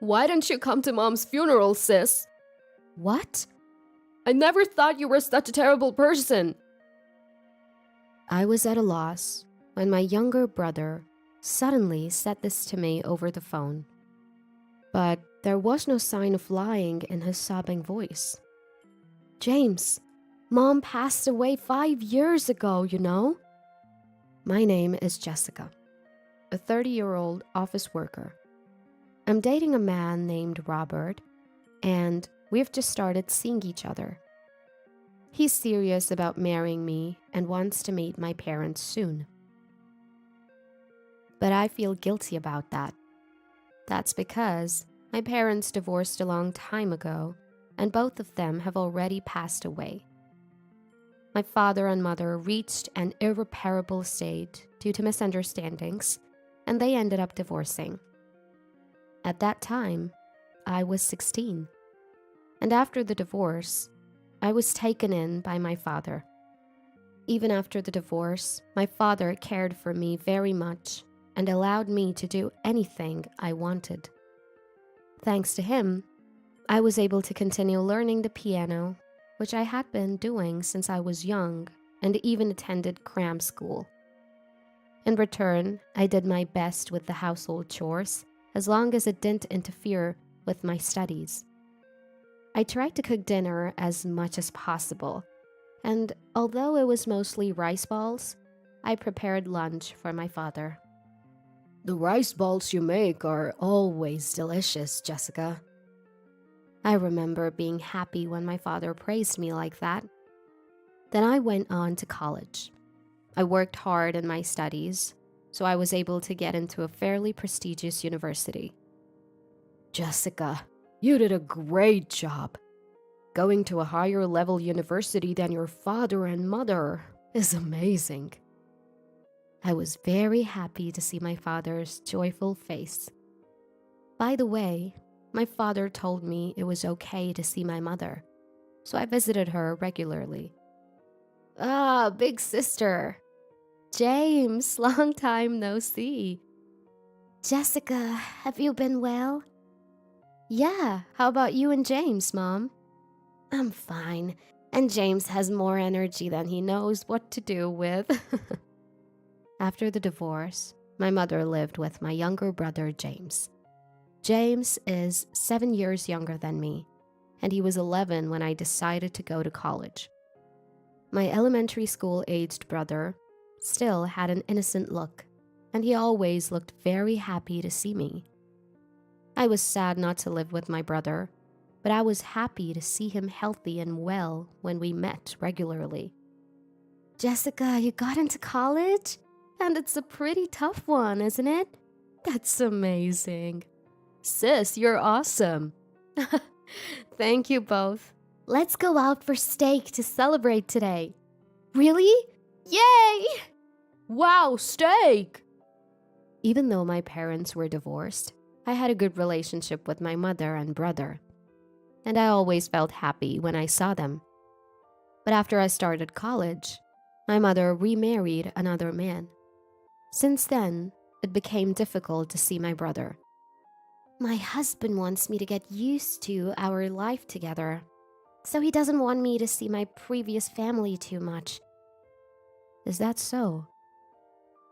Why didn't you come to Mom's funeral, sis? What? I never thought you were such a terrible person. I was at a loss when my younger brother suddenly said this to me over the phone. But there was no sign of lying in his sobbing voice. James, Mom passed away 5 years ago, you know? My name is Jessica, a 30-year-old office worker. I'm dating a man named Robert, and we've just started seeing each other. He's serious about marrying me and wants to meet my parents soon. But I feel guilty about that. That's because my parents divorced a long time ago, and both of them have already passed away. My father and mother reached an irreparable state due to misunderstandings, and they ended up divorcing. At that time, I was 16. And after the divorce, I was taken in by my father. Even after the divorce, my father cared for me very much and allowed me to do anything I wanted. Thanks to him, I was able to continue learning the piano, which I had been doing since I was young and even attended cram school. In return, I did my best with the household chores as long as it didn't interfere with my studies. I tried to cook dinner as much as possible, and although it was mostly rice balls, I prepared lunch for my father. The rice balls you make are always delicious, Jessica. I remember being happy when my father praised me like that. Then I went on to college. I worked hard in my studies, so I was able to get into a fairly prestigious university. Jessica, you did a great job. Going to a higher level university than your father and mother is amazing. I was very happy to see my father's joyful face. By the way, my father told me it was okay to see my mother, so I visited her regularly. Ah, big sister. James, long time no see. Jessica, have you been well? Yeah, how about you and James, Mom? I'm fine, and James has more energy than he knows what to do with. After the divorce, my mother lived with my younger brother, James. James is 7 years younger than me, and he was 11 when I decided to go to college. My elementary school-aged brother still had an innocent look, and he always looked very happy to see me. I was sad not to live with my brother, but I was happy to see him healthy and well when we met regularly. Jessica, you got into college? And it's a pretty tough one, isn't it? That's amazing. Sis, you're awesome. Thank you both. Let's go out for steak to celebrate today. Really? Yay! Wow, steak! Even though my parents were divorced, I had a good relationship with my mother and brother, and I always felt happy when I saw them. But after I started college, my mother remarried another man. Since then, it became difficult to see my brother. My husband wants me to get used to our life together, so he doesn't want me to see my previous family too much. Is that so?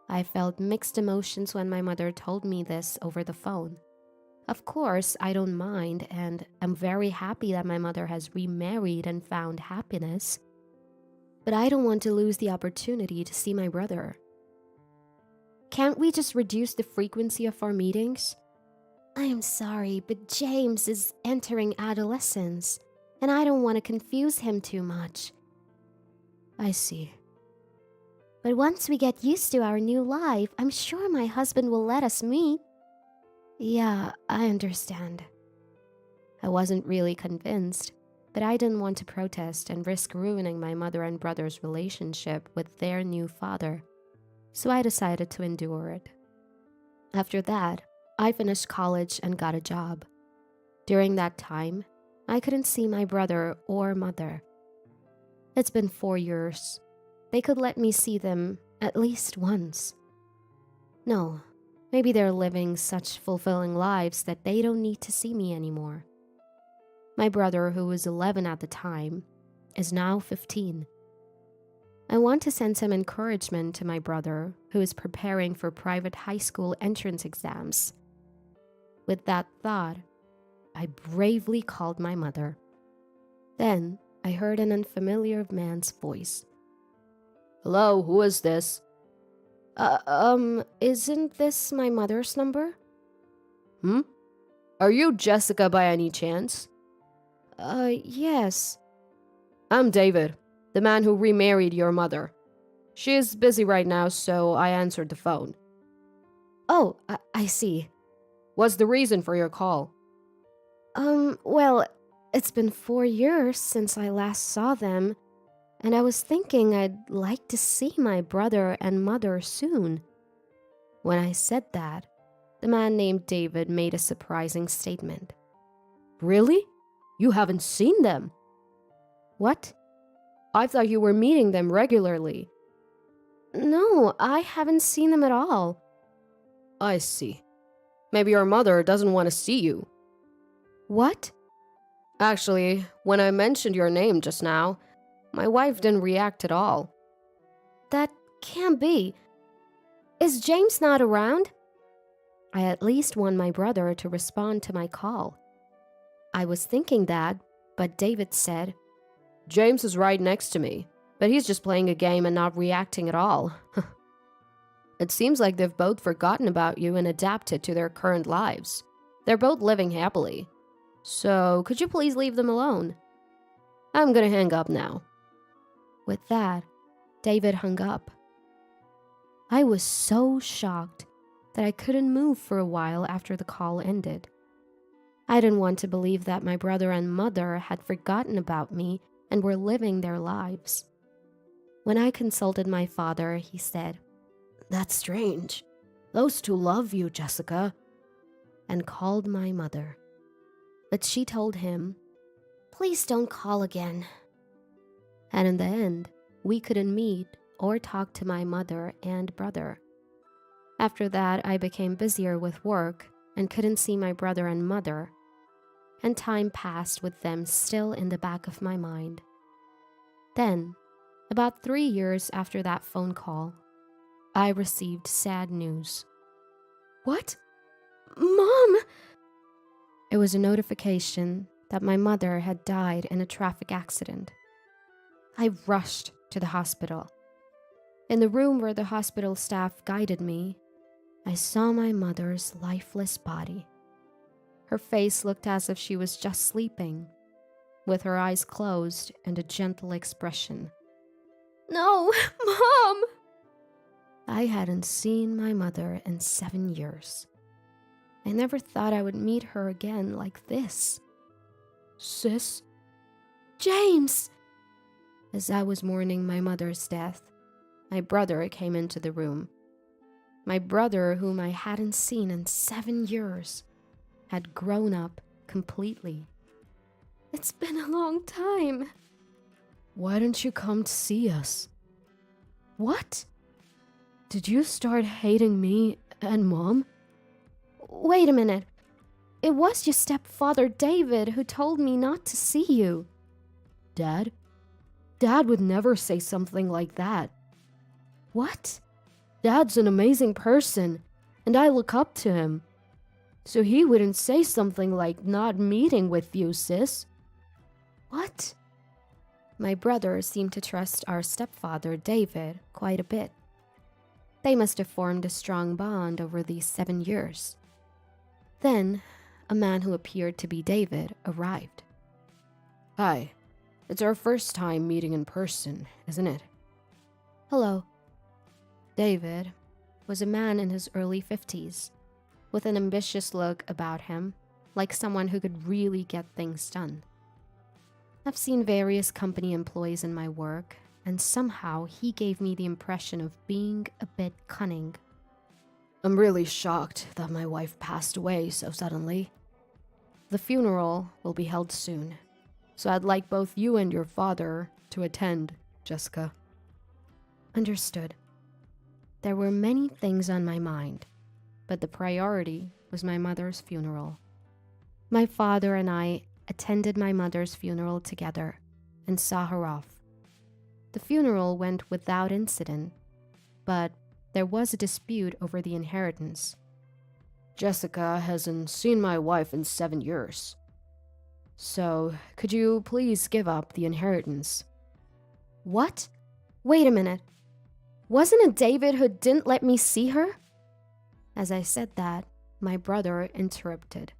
I felt mixed emotions when my mother told me this over the phone. Of course, I don't mind, and I'm very happy that my mother has remarried and found happiness. But I don't want to lose the opportunity to see my brother. Can't we just reduce the frequency of our meetings? I am sorry, but James is entering adolescence, and I don't want to confuse him too much. I see. But once we get used to our new life, I'm sure my husband will let us meet. Yeah, I understand. I wasn't really convinced, but I didn't want to protest and risk ruining my mother and brother's relationship with their new father, so I decided to endure it. After that, I finished college and got a job. During that time, I couldn't see my brother or mother. It's been 4 years. They could let me see them at least once. No, Maybe they're living such fulfilling lives that they don't need to see me anymore. My brother, who was 11 at the time, is now 15. I want to send some encouragement to my brother, who is preparing for private high school entrance exams. With that thought, I bravely called my mother. Then I heard an unfamiliar man's voice. Hello, who is this? Isn't this my mother's number? Are you Jessica by any chance? Yes. I'm David, the man who remarried your mother. She is busy right now, so I answered the phone. Oh, I see. What's the reason for your call? Well, it's been 4 years since I last saw them, and I was thinking I'd like to see my brother and mother soon. When I said that, the man named David made a surprising statement. Really? You haven't seen them? What? I thought you were meeting them regularly. No, I haven't seen them at all. I see. Maybe your mother doesn't want to see you. What? Actually, when I mentioned your name just now, my wife didn't react at all. That can't be. Is James not around? I at least want my brother to respond to my call. I was thinking that, but David said, James is right next to me, but he's just playing a game and not reacting at all. It seems like they've both forgotten about you and adapted to their current lives. They're both living happily. So, could you please leave them alone? I'm gonna hang up now. With that, David hung up. I was so shocked that I couldn't move for a while after the call ended. I didn't want to believe that my brother and mother had forgotten about me and were living their lives. When I consulted my father, he said, That's strange. Those two love you, Jessica. And called my mother. But she told him, Please don't call again. and in the end, we couldn't meet or talk to my mother and brother. After that, I became busier with work and couldn't see my brother and mother, and time passed with them still in the back of my mind. Then, about 3 years after that phone call, I received sad news. What? Mom! It was a notification that my mother had died in a traffic accident. I rushed to the hospital. In the room where the hospital staff guided me, I saw my mother's lifeless body. Her face looked as if she was just sleeping, with her eyes closed and a gentle expression. No, Mom! I hadn't seen my mother in 7 years. I never thought I would meet her again like this. Sis? James! As I was mourning my mother's death, my brother came into the room. My brother, whom I hadn't seen in 7 years, had grown up completely. It's been a long time. Why didn't you come to see us? What? Did you start hating me and Mom? Wait a minute. It was your stepfather David who told me not to see you. Dad? Dad would never say something like that. What? Dad's an amazing person, and I look up to him. So he wouldn't say something like not meeting with you, sis. What? My brother seemed to trust our stepfather David quite a bit. They must have formed a strong bond over these 7 years. Then, a man who appeared to be David arrived. Hi. It's our first time meeting in person, isn't it? Hello. David was a man in his early 50s, with an ambitious look about him, like someone who could really get things done. I've seen various company employees in my work, and somehow he gave me the impression of being a bit cunning. I'm really shocked that my wife passed away so suddenly. The funeral will be held soon. So I'd like both you and your father to attend, Jessica. Understood. There were many things on my mind. but the priority was my mother's funeral. My father and I attended my mother's funeral together and saw her off. The funeral went without incident, but there was a dispute over the inheritance. Jessica hasn't seen my wife in 7 years. So, could you please give up the inheritance? What? Wait a minute. Wasn't it David who didn't let me see her? As I said that, my brother interrupted.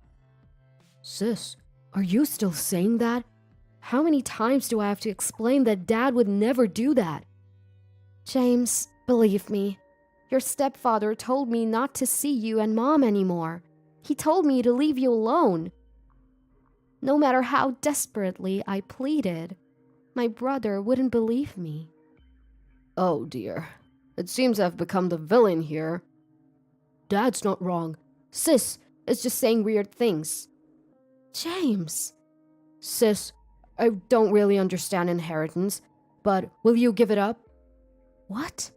Sis, are you still saying that? How many times do I have to explain that Dad would never do that? James, believe me, your stepfather told me not to see you and Mom anymore. He told me to leave you alone. No matter how desperately I pleaded, my brother wouldn't believe me. Oh dear, it seems I've become the villain here. Dad's not wrong. Sis is just saying weird things. James. Sis, I don't really understand inheritance, but will you give it up? What?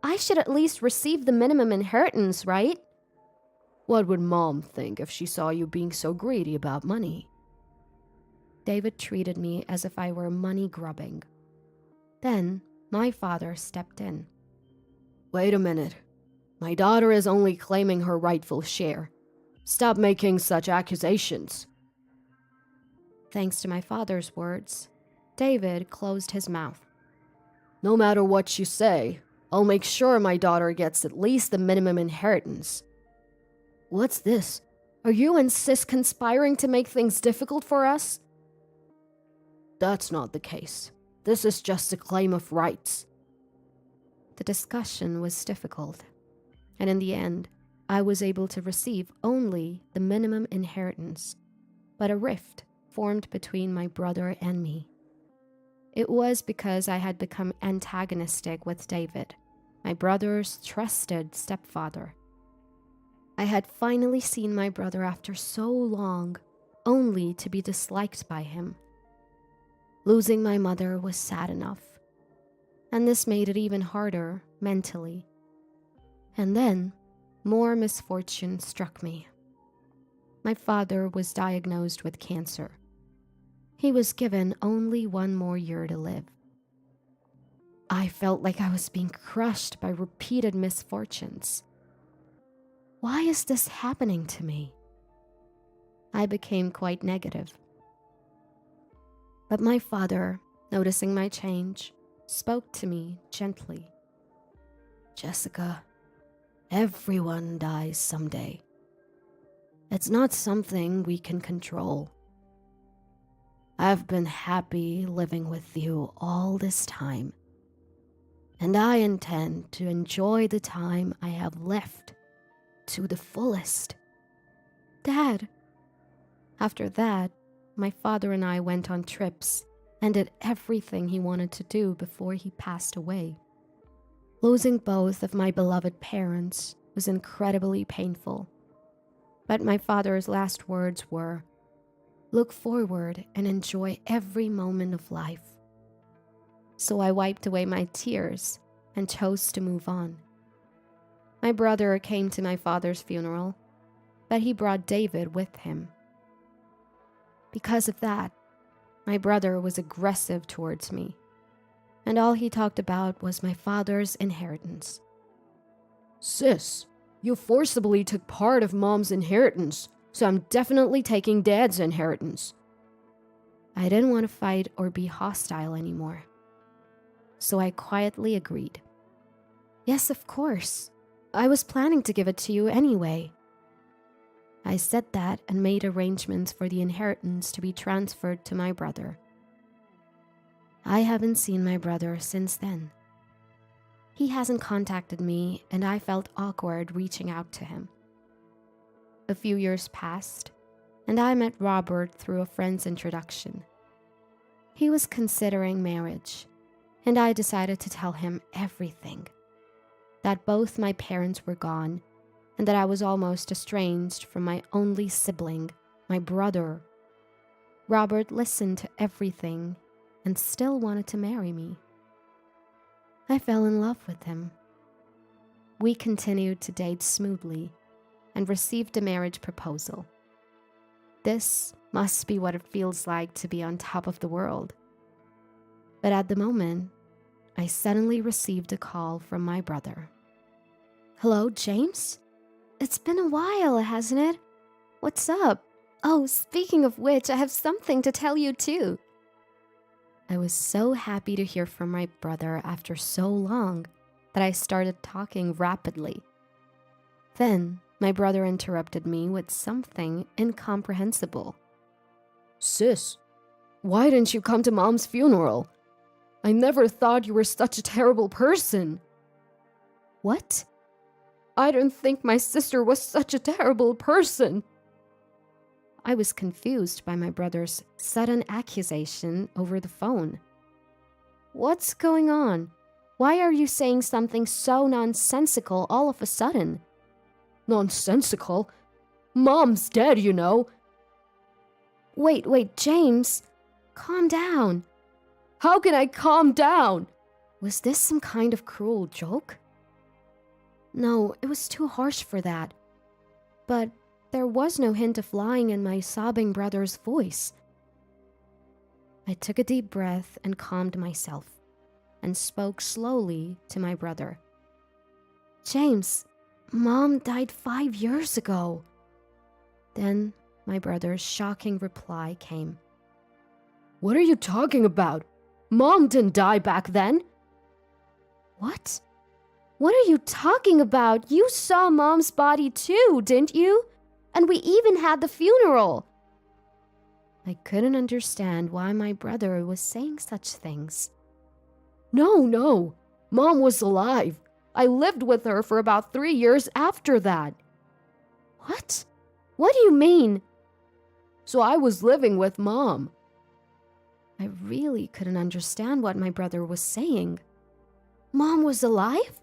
I should at least receive the minimum inheritance, right? What would Mom think if she saw you being so greedy about money? David treated me as if I were money grubbing. Then my father stepped in. Wait a minute. My daughter is only claiming her rightful share. Stop making such accusations. Thanks to my father's words, David closed his mouth. No matter what you say, I'll make sure my daughter gets at least the minimum inheritance. What's this? Are you and Sis conspiring to make things difficult for us? That's not the case. This is just a claim of rights. The discussion was difficult, and in the end, I was able to receive only the minimum inheritance, but a rift formed between my brother and me. It was because I had become antagonistic with David, my brother's trusted stepfather. I had finally seen my brother after so long, only to be disliked by him. Losing my mother was sad enough, and this made it even harder mentally. And then, more misfortune struck me. My father was diagnosed with cancer. He was given only 1 more year to live. I felt like I was being crushed by repeated misfortunes. Why is this happening to me? I became quite negative. But my father, noticing my change, spoke to me gently. Jessica, everyone dies someday. It's not something we can control. I've been happy living with you all this time, and I intend to enjoy the time I have left to the fullest. Dad. After that, my father and I went on trips and did everything he wanted to do before he passed away. Losing both of my beloved parents was incredibly painful. But my father's last words were, "Look forward and enjoy every moment of life." So I wiped away my tears and chose to move on. My brother came to my father's funeral, but he brought David with him. Because of that, my brother was aggressive towards me, and all he talked about was my father's inheritance. Sis, you forcibly took part of Mom's inheritance, so I'm definitely taking Dad's inheritance. I didn't want to fight or be hostile anymore, so I quietly agreed. Yes, of course. I was planning to give it to you anyway. I said that and made arrangements for the inheritance to be transferred to my brother. I haven't seen my brother since then. He hasn't contacted me, and I felt awkward reaching out to him. A few years passed, and I met Robert through a friend's introduction. He was considering marriage, and I decided to tell him everything. That both my parents were gone, and that I was almost estranged from my only sibling, my brother. Robert listened to everything and still wanted to marry me. I fell in love with him. We continued to date smoothly and received a marriage proposal. This must be what it feels like to be on top of the world. But at the moment, I suddenly received a call from my brother. Hello, James? It's been a while, hasn't it? What's up? Oh, speaking of which, I have something to tell you too. I was so happy to hear from my brother after so long that I started talking rapidly. Then my brother interrupted me with something incomprehensible. Sis, why didn't you come to Mom's funeral? I never thought you were such a terrible person. What? I didn't think my sister was such a terrible person. I was confused by my brother's sudden accusation over the phone. What's going on? Why are you saying something so nonsensical all of a sudden? Nonsensical? Mom's dead, you know. Wait, James. Calm down. How can I calm down? Was this some kind of cruel joke? No, it was too harsh for that. But there was no hint of lying in my sobbing brother's voice. I took a deep breath and calmed myself, and spoke slowly to my brother. James, Mom died 5 years ago. Then my brother's shocking reply came. What are you talking about? Mom didn't die back then. What? What are you talking about? You saw Mom's body too, didn't you? And we even had the funeral. I couldn't understand why my brother was saying such things. No. Mom was alive. I lived with her for about 3 years after that. What? What do you mean? So I was living with Mom. I really couldn't understand what my brother was saying. Mom was alive?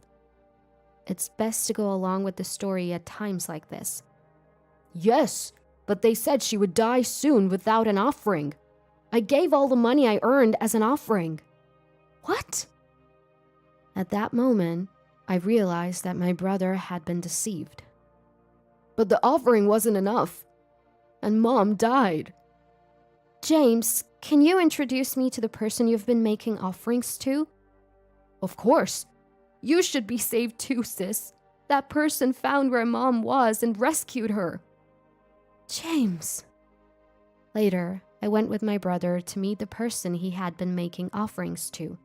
It's best to go along with the story at times like this. Yes, but they said she would die soon without an offering. I gave all the money I earned as an offering. What? At that moment, I realized that my brother had been deceived. But the offering wasn't enough, and Mom died. James, can you introduce me to the person you've been making offerings to? Of course. You should be saved too, sis. That person found where Mom was and rescued her. James. Later, I went with my brother to meet the person he had been making offerings to.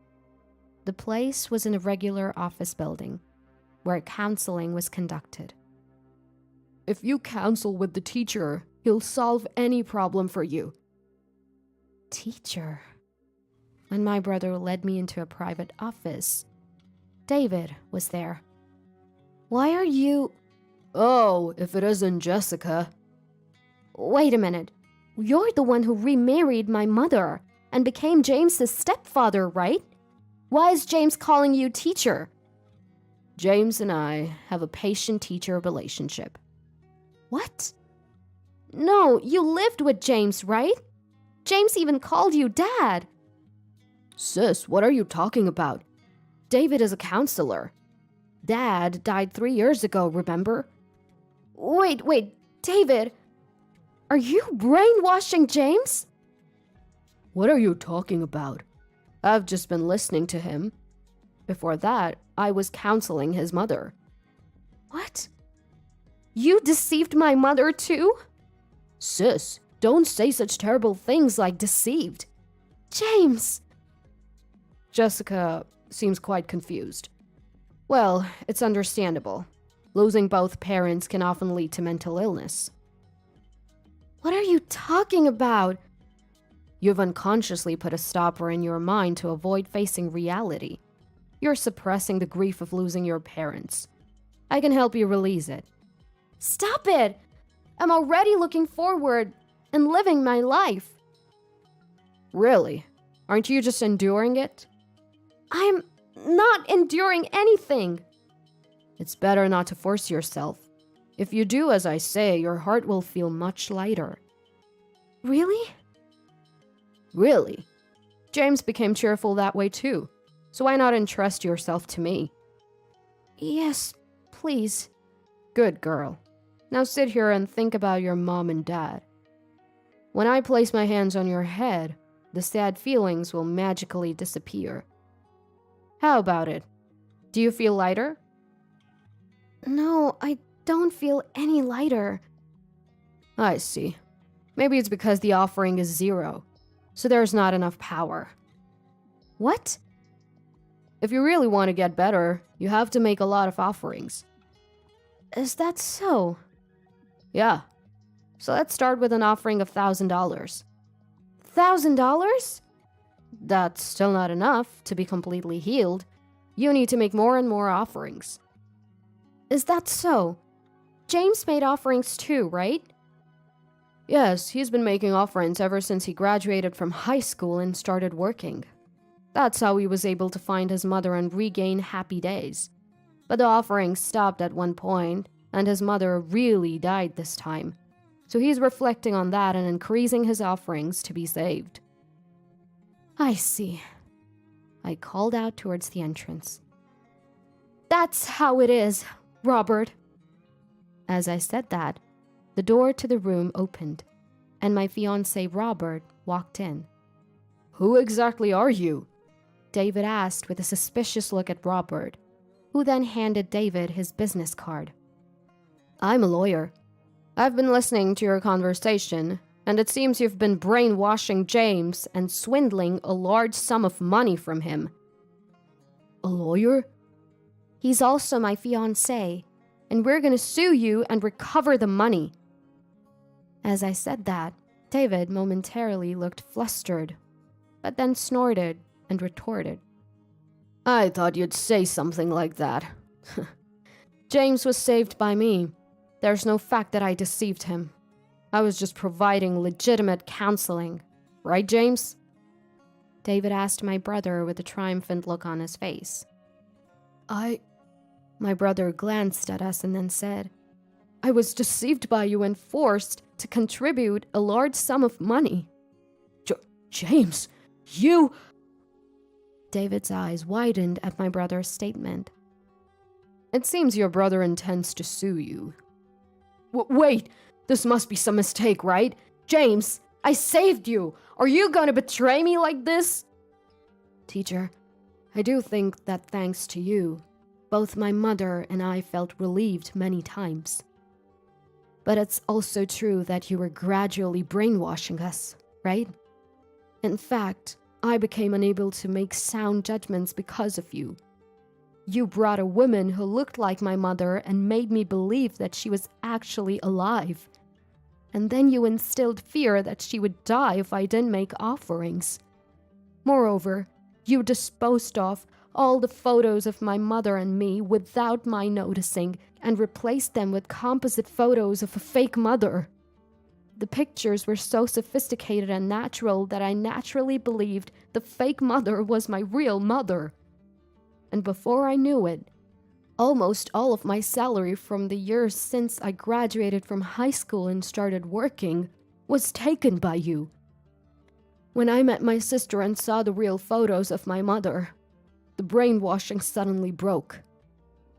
The place was in a regular office building, where counseling was conducted. If you counsel with the teacher, he'll solve any problem for you. Teacher? When my brother led me into a private office, David was there. Why are you... Oh, if it isn't Jessica. Wait a minute. You're the one who remarried my mother and became James's stepfather, right? Why is James calling you teacher? James and I have a patient-teacher relationship. What? No, you lived with James, right? James even called you Dad. Sis, what are you talking about? David is a counselor. Dad died 3 years ago, remember? Wait, David, are you brainwashing James? What are you talking about? I've just been listening to him. Before that, I was counseling his mother. What? You deceived my mother too? Sis, don't say such terrible things like deceived. James! Jessica seems quite confused. Well, it's understandable. Losing both parents can often lead to mental illness. What are you talking about? You've unconsciously put a stopper in your mind to avoid facing reality. You're suppressing the grief of losing your parents. I can help you release it. Stop it! I'm already looking forward and living my life. Really? Aren't you just enduring it? I'm not enduring anything. It's better not to force yourself. If you do as I say, your heart will feel much lighter. Really? Really? James became cheerful that way too. So why not entrust yourself to me? Yes, please. Good girl. Now sit here and think about your mom and dad. When I place my hands on your head, the sad feelings will magically disappear. How about it? Do you feel lighter? No, I don't feel any lighter. I see. Maybe it's because the offering is 0, so there's not enough power. What? If you really want to get better, you have to make a lot of offerings. Is that so? Yeah. So let's start with an offering of $1,000. $1,000? That's still not enough to be completely healed. You need to make more and more offerings. Is that so? James made offerings too, right? Yes, he's been making offerings ever since he graduated from high school and started working. That's how he was able to find his mother and regain happy days. But the offerings stopped at one point, and his mother really died this time. So he's reflecting on that and increasing his offerings to be saved. I see. I called out towards the entrance. That's how it is, Robert. As I said that, the door to the room opened, and my fiancé Robert walked in. Who exactly are you? David asked with a suspicious look at Robert, who then handed David his business card. I'm a lawyer. I've been listening to your conversation, and it seems you've been brainwashing James and swindling a large sum of money from him. A lawyer? He's also my fiancé, and we're gonna sue you and recover the money. As I said that, David momentarily looked flustered, but then snorted and retorted. I thought you'd say something like that. James was saved by me. There's no fact that I deceived him. I was just providing legitimate counseling. Right, James? David asked my brother with a triumphant look on his face. My brother glanced at us and then said, I was deceived by you and forced to contribute a large sum of money. James, you... David's eyes widened at my brother's statement. It seems your brother intends to sue you. Wait, this must be some mistake, right? James, I saved you. Are you gonna betray me like this? Teacher, I do think that thanks to you, both my mother and I felt relieved many times. But it's also true that you were gradually brainwashing us, right? In fact, I became unable to make sound judgments because of you. You brought a woman who looked like my mother and made me believe that she was actually alive. And then you instilled fear that she would die if I didn't make offerings. Moreover, you disposed of all the photos of my mother and me without my noticing and replaced them with composite photos of a fake mother. The pictures were so sophisticated and natural that I naturally believed the fake mother was my real mother. And before I knew it, almost all of my salary from the years since I graduated from high school and started working was taken by you. When I met my sister and saw the real photos of my mother, the brainwashing suddenly broke.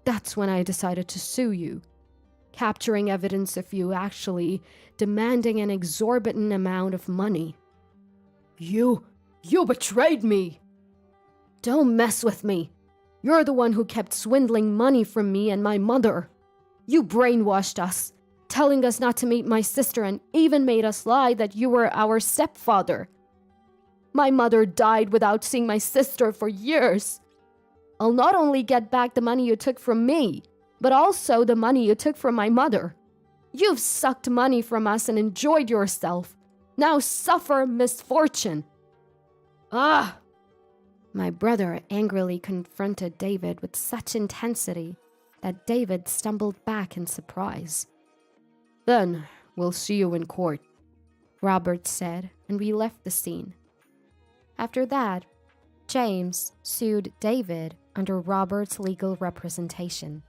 That's when I decided to sue you, capturing evidence of you actually demanding an exorbitant amount of money. You betrayed me! Don't mess with me. You're the one who kept swindling money from me and my mother. You brainwashed us, telling us not to meet my sister and even made us lie that you were our stepfather. My mother died without seeing my sister for years. I'll not only get back the money you took from me, but also the money you took from my mother. You've sucked money from us and enjoyed yourself. Now suffer misfortune. Ah! My brother angrily confronted David with such intensity that David stumbled back in surprise. Then we'll see you in court, Robert said, and we left the scene. After that, James sued David under Robert's legal representation.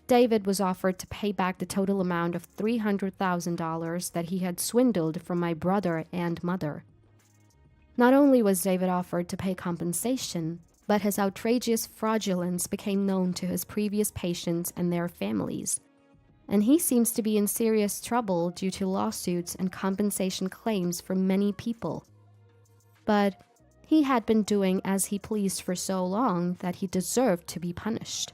David was offered to pay back the total amount of $300,000 that he had swindled from my brother and mother. Not only was David offered to pay compensation, but his outrageous fraudulence became known to his previous patients and their families, and he seems to be in serious trouble due to lawsuits and compensation claims from many people. But he had been doing as he pleased for so long that he deserved to be punished.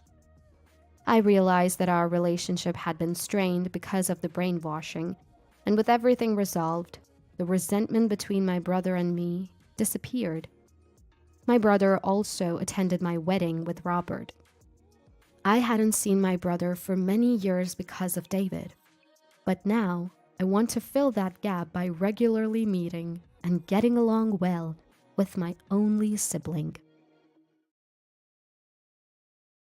I realized that our relationship had been strained because of the brainwashing, and with everything resolved, the resentment between my brother and me disappeared. My brother also attended my wedding with Robert. I hadn't seen my brother for many years because of David, but now I want to fill that gap by regularly meeting and getting along well with my only sibling.